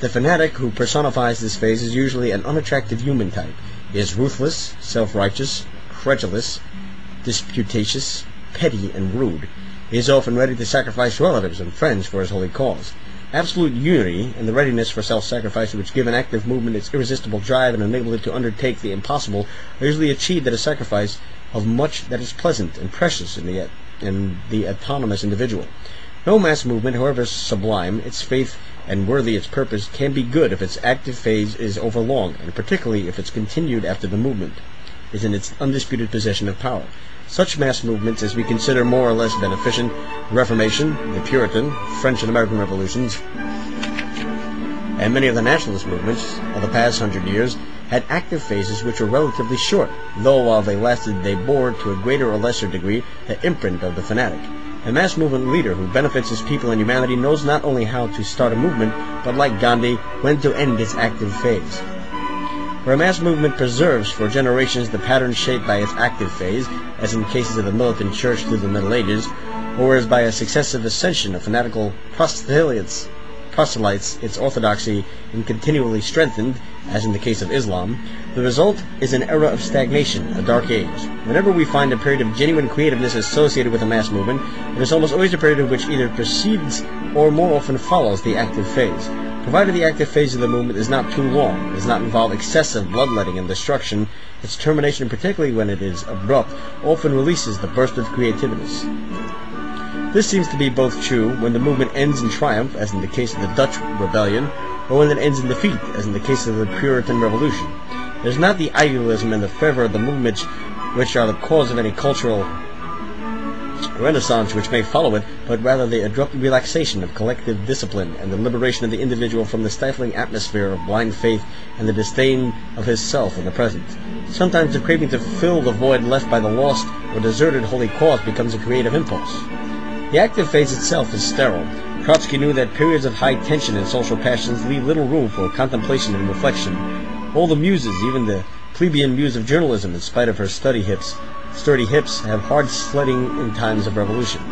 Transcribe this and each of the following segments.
The fanatic who personifies this phase is usually an unattractive human type. He is ruthless, self-righteous, credulous, disputatious, petty, and rude. He is often ready to sacrifice relatives and friends for his holy cause. Absolute unity and the readiness for self-sacrifice which give an active movement its irresistible drive and enable it to undertake the impossible are usually achieved at a sacrifice of much that is pleasant and precious in the autonomous individual. No mass movement, however sublime its faith and worthy its purpose, can be good if its active phase is overlong, and particularly if it's continued after the movement is in its undisputed possession of power. Such mass movements as we consider more or less beneficent, the Reformation, the Puritan, French and American revolutions, and many of the nationalist movements of the past 100 years, had active phases which were relatively short, though while they lasted they bore to a greater or lesser degree the imprint of the fanatic. A mass movement leader who benefits his people and humanity knows not only how to start a movement, but like Gandhi, when to end its active phase. Where a mass movement preserves for generations the pattern shaped by its active phase, as in cases of the militant church through the Middle Ages, or as by a successive ascension of fanatical proselytes its orthodoxy and continually strengthened, as in the case of Islam, the result is an era of stagnation, a dark age. Whenever we find a period of genuine creativeness associated with a mass movement, it is almost always a period which either precedes or more often follows the active phase. Provided the active phase of the movement is not too long, does not involve excessive bloodletting and destruction, its termination, particularly when it is abrupt, often releases the burst of creativeness. This seems to be both true when the movement ends in triumph, as in the case of the Dutch Rebellion, or when it ends in defeat, as in the case of the Puritan Revolution. It is not the idealism and the fervor of the movement which are the cause of any cultural renaissance which may follow it, but rather the abrupt relaxation of collective discipline and the liberation of the individual from the stifling atmosphere of blind faith and the disdain of his self in the present. Sometimes the craving to fill the void left by the lost or deserted holy cause becomes a creative impulse. The active phase itself is sterile. Trotsky knew that periods of high tension and social passions leave little room for contemplation and reflection. All the muses, even the plebeian muse of journalism, in spite of her sturdy hips, have hard sledding in times of revolution.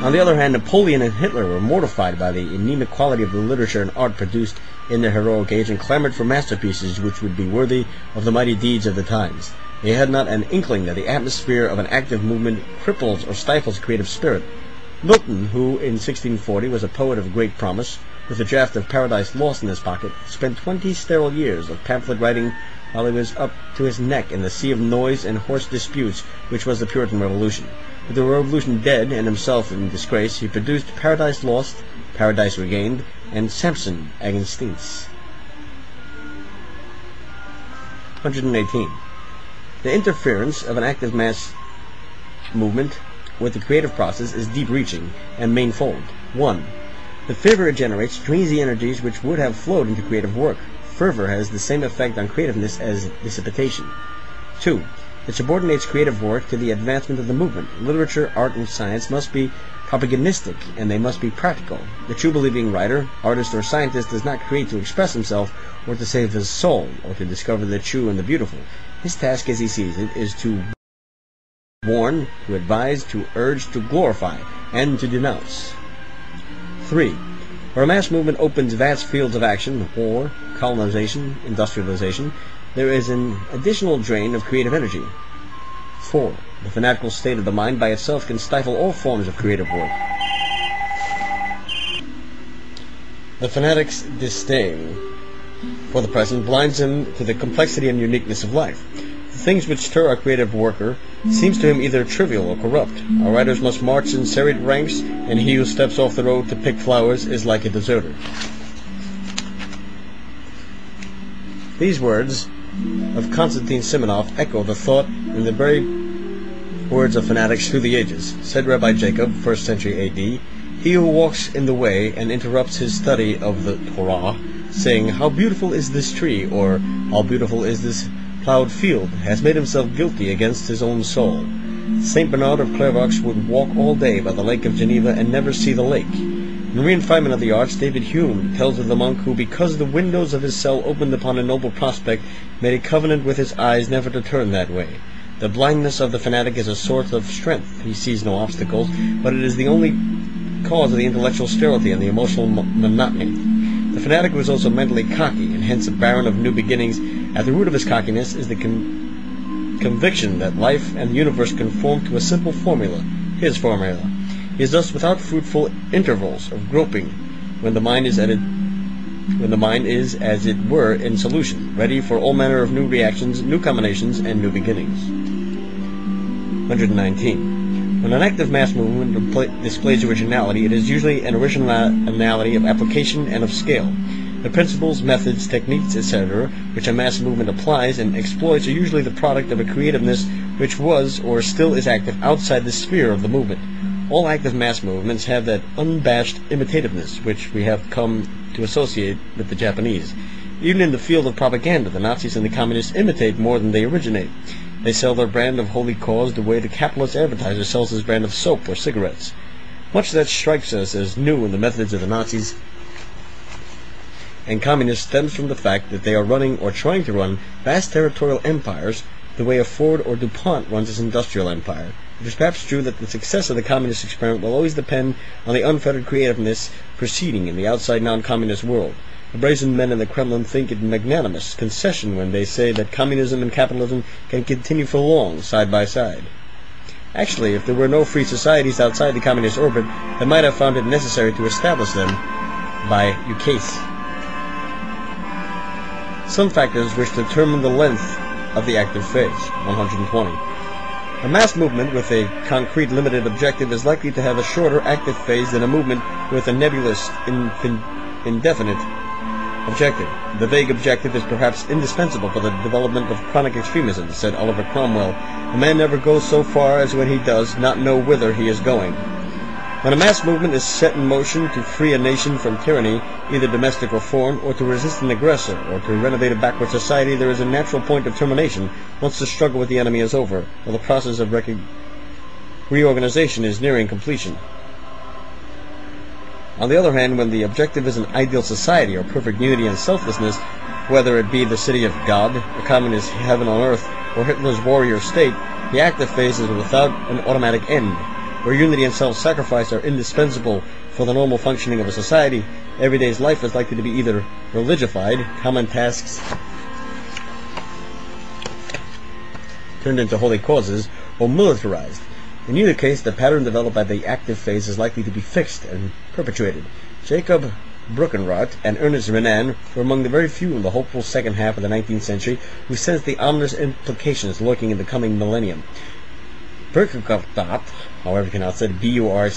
On the other hand, Napoleon and Hitler were mortified by the anemic quality of the literature and art produced in their heroic age and clamored for masterpieces which would be worthy of the mighty deeds of the times. They had not an inkling that the atmosphere of an active movement cripples or stifles creative spirit. Milton, who in 1640 was a poet of great promise, with a draft of Paradise Lost in his pocket, spent 20 sterile years of pamphlet writing while he was up to his neck in the sea of noise and hoarse disputes which was the Puritan Revolution. With the Revolution dead and himself in disgrace, he produced Paradise Lost, Paradise Regained, and Samson Agonistes. 118. The interference of an active mass movement with the creative process is deep-reaching and manifold. 1. The fervor it generates drains the energies which would have flowed into creative work. Fervor has the same effect on creativeness as dissipation. 2. It subordinates creative work to the advancement of the movement. Literature, art, and science must be propagandistic, and they must be practical. The true believing writer, artist, or scientist does not create to express himself, or to save his soul, or to discover the true and the beautiful. His task, as he sees it, is to warn, to advise, to urge, to glorify, and to denounce. 3. Where a mass movement opens vast fields of action, war, colonization, industrialization, there is an additional drain of creative energy. 4. The fanatical state of the mind by itself can stifle all forms of creative work. The fanatic's disdain for the present blinds him to the complexity and uniqueness of life. The things which stir a creative worker seems to him either trivial or corrupt. Our writers must march in serried ranks, and he who steps off the road to pick flowers is like a deserter. These words of Konstantin Simonov echo the thought in the very words of fanatics through the ages. Said Rabbi Jacob, 1st century A.D., "He who walks in the way and interrupts his study of the Torah, saying, 'How beautiful is this tree,' or 'How beautiful is this plowed field,' has made himself guilty against his own soul." Saint Bernard of Clairvaux would walk all day by the lake of Geneva and never see the lake. In Reinfinement of the Arts, David Hume tells of the monk who, because the windows of his cell opened upon a noble prospect, made a covenant with his eyes never to turn that way. The blindness of the fanatic is a source of strength. He sees no obstacles, but it is the only cause of the intellectual sterility and the emotional monotony. The fanatic was also mentally cocky, and hence a baron of new beginnings. At the root of his cockiness is the conviction that life and the universe conform to a simple formula, his formula. He is thus without fruitful intervals of groping when the mind is, as it were, in solution, ready for all manner of new reactions, new combinations, and new beginnings. 119. When an active mass movement displays originality, it is usually an originality of application and of scale. The principles, methods, techniques, etc., which a mass movement applies and exploits are usually the product of a creativeness which was or still is active outside the sphere of the movement. All active mass movements have that unabashed imitativeness which we have come to associate with the Japanese. Even in the field of propaganda, the Nazis and the Communists imitate more than they originate. They sell their brand of holy cause the way the capitalist advertiser sells his brand of soap or cigarettes. Much that strikes us as new in the methods of the Nazis and Communists stems from the fact that they are running or trying to run vast territorial empires the way a Ford or DuPont runs its industrial empire. It is perhaps true that the success of the communist experiment will always depend on the unfettered creativeness proceeding in the outside non-communist world. The brazen men in the Kremlin think it magnanimous concession when they say that communism and capitalism can continue for long, side by side. Actually, if there were no free societies outside the communist orbit, they might have found it necessary to establish them by ukase. Some factors which determine the length of the active phase. 120. A mass movement with a concrete limited objective is likely to have a shorter active phase than a movement with a nebulous, indefinite objective. The vague objective is perhaps indispensable for the development of chronic extremism, said Oliver Cromwell. A man never goes so far as when he does not know whither he is going. When a mass movement is set in motion to free a nation from tyranny, either domestic or foreign, or to resist an aggressor, or to renovate a backward society, there is a natural point of termination once the struggle with the enemy is over, or the process of reorganization is nearing completion. On the other hand, when the objective is an ideal society or perfect unity and selflessness, whether it be the city of God, a communist heaven on earth, or Hitler's warrior state, the active phase is without an automatic end. Where unity and self-sacrifice are indispensable for the normal functioning of a society, everyday's life is likely to be either religified, common tasks turned into holy causes, or militarized. In either case, the pattern developed by the active phase is likely to be fixed and perpetuated. Jacob Bruckenroth and Ernest Renan were among the very few in the hopeful second half of the 19th century who sensed the ominous implications lurking in the coming millennium. Bruckenroth, however you pronounce it, Burckhardt,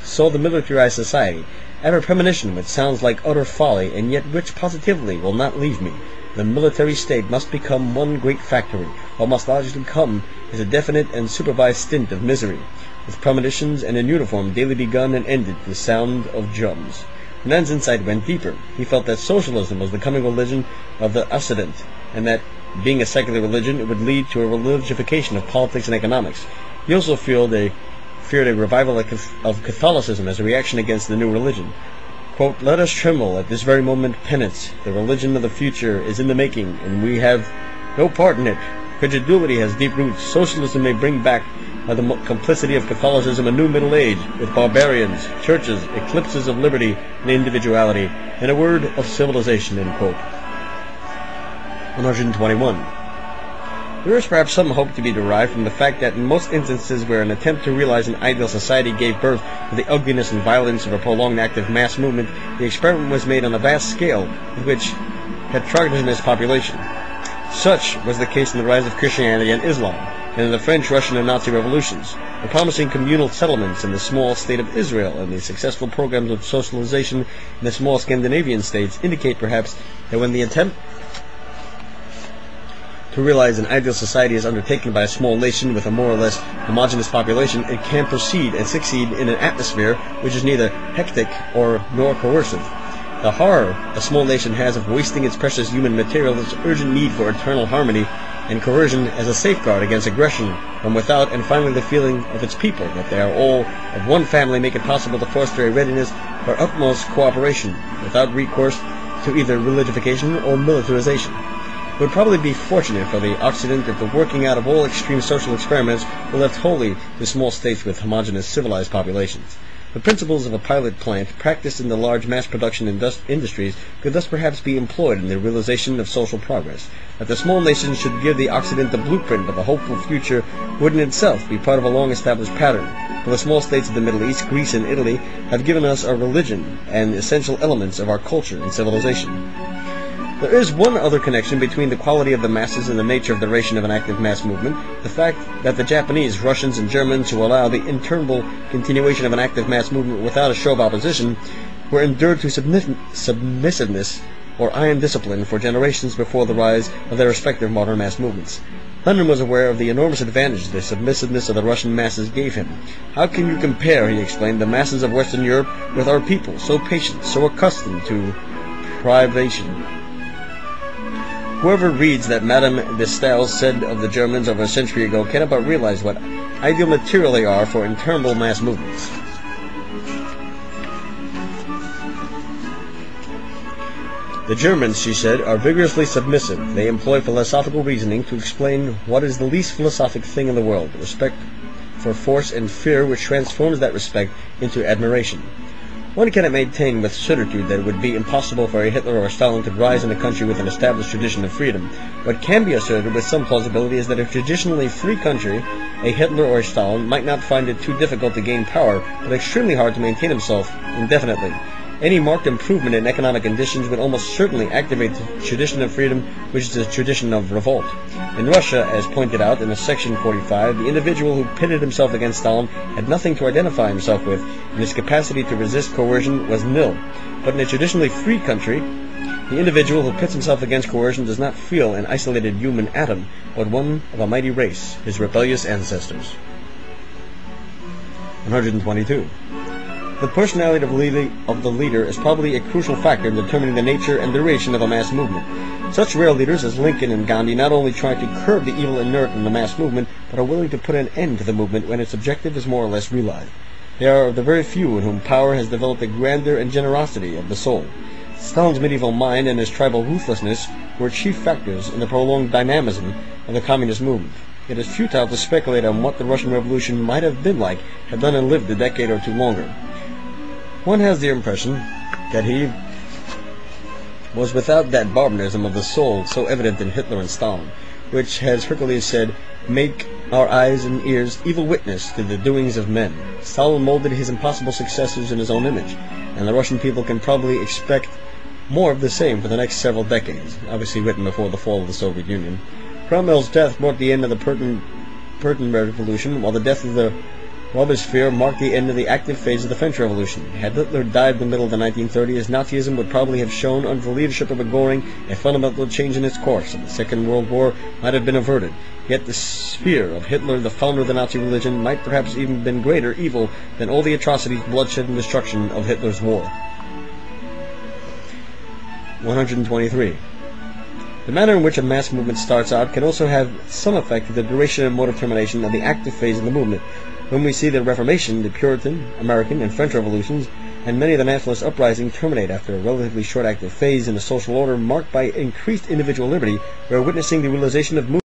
saw the militarized society, ever premonition which sounds like utter folly, and yet which positively will not leave me. The military state must become one great factory. What must logically come is a definite and supervised stint of misery, with premonitions and in uniform daily begun and ended to the sound of drums. Renan's insight went deeper. He felt that socialism was the coming religion of the Occident, and that, being a secular religion, it would lead to a religification of politics and economics. He also feared a revival of Catholicism as a reaction against the new religion. Quote, "Let us tremble at this very moment, penance. The religion of the future is in the making, and we have no part in it. Credulity has deep roots. Socialism may bring back by the complicity of Catholicism a new Middle Age, with barbarians, churches, eclipses of liberty and individuality, and a word of civilization." End quote. 121. There is perhaps some hope to be derived from the fact that in most instances where an attempt to realize an ideal society gave birth to the ugliness and violence of a prolonged active mass movement, the experiment was made on a vast scale with which heterogeneous population. Such was the case in the rise of Christianity and Islam, and in the French, Russian, and Nazi revolutions. The promising communal settlements in the small state of Israel and the successful programs of socialization in the small Scandinavian states indicate perhaps that when the attempt to realize an ideal society is undertaken by a small nation with a more or less homogeneous population, it can proceed and succeed in an atmosphere which is neither hectic nor coercive. The horror a small nation has of wasting its precious human material, its urgent need for eternal harmony, and coercion as a safeguard against aggression from without, and finally the feeling of its people that they are all of one family, make it possible to foster a readiness for utmost cooperation without recourse to either religification or militarization. It would probably be fortunate for the Occident if the working out of all extreme social experiments were left wholly to small states with homogeneous civilized populations. The principles of a pilot plant practiced in the large mass production industries could thus perhaps be employed in the realization of social progress. That the small nations should give the Occident the blueprint of a hopeful future would in itself be part of a long-established pattern. For the small states of the Middle East, Greece and Italy have given us our religion and essential elements of our culture and civilization. There is one other connection between the quality of the masses and the nature of the duration of an active mass movement, the fact that the Japanese, Russians, and Germans who allow the interminable continuation of an active mass movement without a show of opposition were endured to submissiveness or iron discipline for generations before the rise of their respective modern mass movements. Lenin was aware of the enormous advantage the submissiveness of the Russian masses gave him. How can you compare, he explained, the masses of Western Europe with our people, so patient, so accustomed to privation? Whoever reads that Madame de Staël said of the Germans over a century ago cannot but realize what ideal material they are for interminable mass movements. The Germans, she said, are vigorously submissive. They employ philosophical reasoning to explain what is the least philosophic thing in the world, respect for force and fear which transforms that respect into admiration. One cannot maintain with certitude that it would be impossible for a Hitler or a Stalin to rise in a country with an established tradition of freedom. What can be asserted with some plausibility is that a traditionally free country, a Hitler or a Stalin, might not find it too difficult to gain power, but extremely hard to maintain himself indefinitely. Any marked improvement in economic conditions would almost certainly activate the tradition of freedom, which is the tradition of revolt. In Russia, as pointed out in the Section 45, the individual who pitted himself against Stalin had nothing to identify himself with, and his capacity to resist coercion was nil. But in a traditionally free country, the individual who pits himself against coercion does not feel an isolated human atom, but one of a mighty race, his rebellious ancestors. 122. The personality of the leader is probably a crucial factor in determining the nature and duration of a mass movement. Such rare leaders as Lincoln and Gandhi not only try to curb the evil inherent in the mass movement, but are willing to put an end to the movement when its objective is more or less realized. They are of the very few in whom power has developed a grandeur and generosity of the soul. Stalin's medieval mind and his tribal ruthlessness were chief factors in the prolonged dynamism of the communist movement. It is futile to speculate on what the Russian Revolution might have been like had Lenin lived a decade or two longer. One has the impression that he was without that barbarism of the soul so evident in Hitler and Stalin, which, as Hercules said, make our eyes and ears evil witness to the doings of men. Stalin molded his impossible successors in his own image, and the Russian people can probably expect more of the same for the next several decades, obviously written before the fall of the Soviet Union. Cromwell's death brought the end of the Puritan Revolution, while the death of the Robespierre marked the end of the active phase of the French Revolution. Had Hitler died in the middle of the 1930s, Nazism would probably have shown, under the leadership of a Göring, a fundamental change in its course, and the Second World War might have been averted. Yet the sphere of Hitler, the founder of the Nazi religion, might perhaps even have been greater evil than all the atrocities, bloodshed, and destruction of Hitler's war. 123. The manner in which a mass movement starts out can also have some effect on the duration and mode of termination of the active phase of the movement. When we see the Reformation, the Puritan, American, and French revolutions, and many of the nationalist uprisings terminate after a relatively short active phase in a social order marked by increased individual liberty, we are witnessing the realization of movement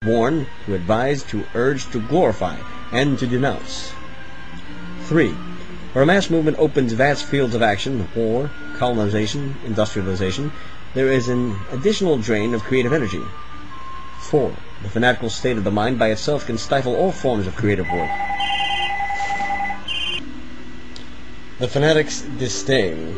to warn, to advise, to urge, to glorify, and to denounce. 3. Where a mass movement opens vast fields of action, war, colonization, industrialization, there is an additional drain of creative energy. 4. The fanatical state of the mind by itself can stifle all forms of creative work. The fanatic's disdain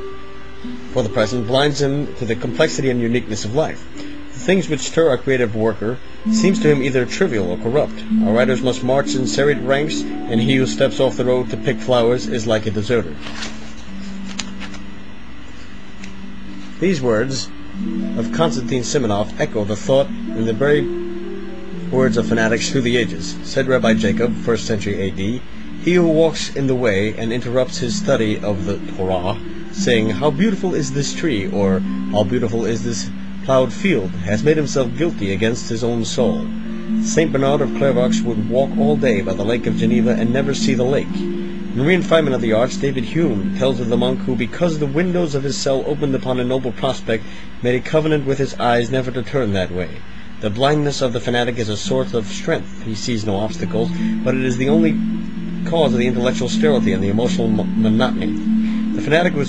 for the present blinds him to the complexity and uniqueness of life. The things which stir a creative worker seems to him either trivial or corrupt. Our writers must march in serried ranks, and he who steps off the road to pick flowers is like a deserter. These words of Konstantin Simonov echo the thought in the very words of fanatics through the ages. Said Rabbi Jacob, 1st century A.D., he who walks in the way and interrupts his study of the Torah, saying, "How beautiful is this tree," or "How beautiful is this plowed field," has made himself guilty against his own soul. Saint Bernard of Clairvaux would walk all day by the lake of Geneva and never see the lake. In Reinfinement of the Arts, David Hume tells of the monk who, because the windows of his cell opened upon a noble prospect, made a covenant with his eyes never to turn that way. The blindness of the fanatic is a source of strength. He sees no obstacles, but it is the only cause of the intellectual sterility and the emotional monotony. The fanatic was